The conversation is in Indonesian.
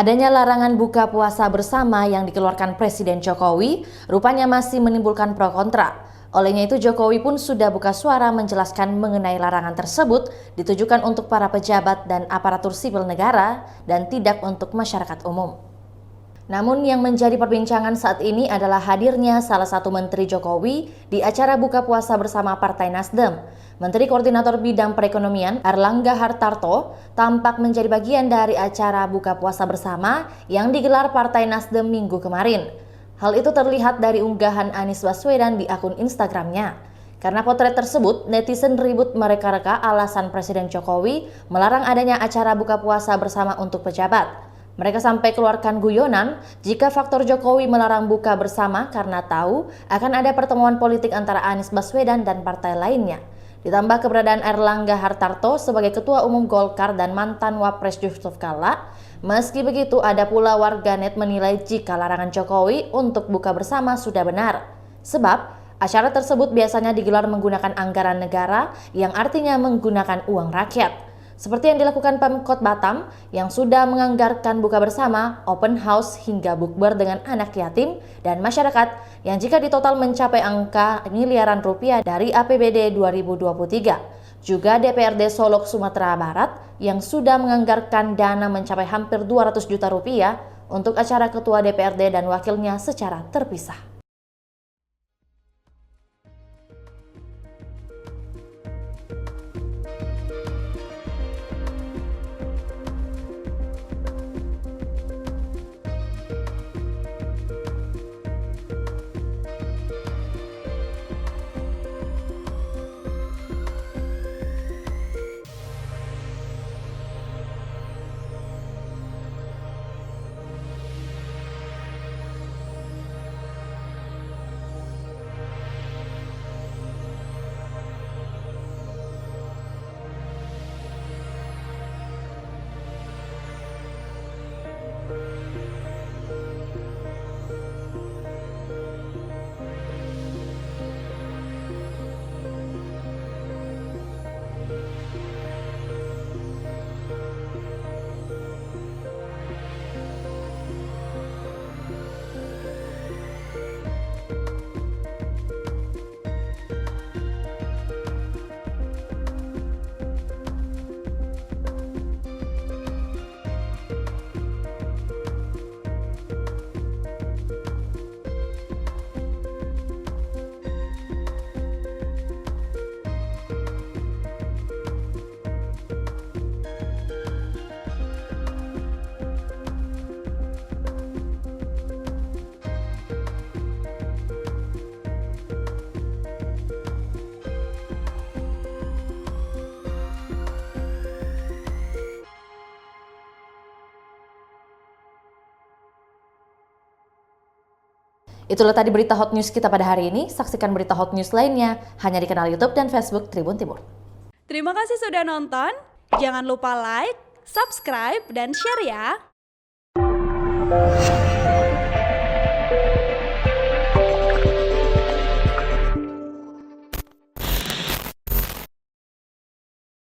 Adanya larangan buka puasa bersama yang dikeluarkan Presiden Jokowi rupanya masih menimbulkan pro kontra. Olehnya itu Jokowi pun sudah buka suara menjelaskan mengenai larangan tersebut ditujukan untuk para pejabat dan aparatur sipil negara dan tidak untuk masyarakat umum. Namun yang menjadi perbincangan saat ini adalah hadirnya salah satu Menteri Jokowi di acara buka puasa bersama Partai Nasdem. Menteri Koordinator Bidang Perekonomian Airlangga Hartarto tampak menjadi bagian dari acara buka puasa bersama yang digelar Partai Nasdem Minggu kemarin. Hal itu terlihat dari unggahan Anies Baswedan di akun Instagramnya. Karena potret tersebut, netizen ribut mereka-reka alasan Presiden Jokowi melarang adanya acara buka puasa bersama untuk pejabat. Mereka sampai keluarkan guyonan jika faktor Jokowi melarang buka bersama karena tahu akan ada pertemuan politik antara Anies Baswedan dan partai lainnya. Ditambah keberadaan Airlangga Hartarto sebagai Ketua Umum Golkar dan mantan Wapres Yusuf Kala. Meski begitu, ada pula warganet menilai jika larangan Jokowi untuk buka bersama sudah benar. Sebab acara tersebut biasanya digelar menggunakan anggaran negara yang artinya menggunakan uang rakyat. Seperti yang dilakukan Pemkot Batam yang sudah menganggarkan buka bersama, open house hingga bukber dengan anak yatim dan masyarakat yang jika ditotal mencapai angka miliaran rupiah dari APBD 2023. Juga DPRD Solok Sumatera Barat yang sudah menganggarkan dana mencapai hampir 200 juta rupiah untuk acara ketua DPRD dan wakilnya secara terpisah. Itulah tadi berita hot news kita pada hari ini. Saksikan berita hot news lainnya hanya di kanal YouTube dan Facebook Tribun Timur. Terima kasih sudah nonton. Jangan lupa like, subscribe, dan share ya.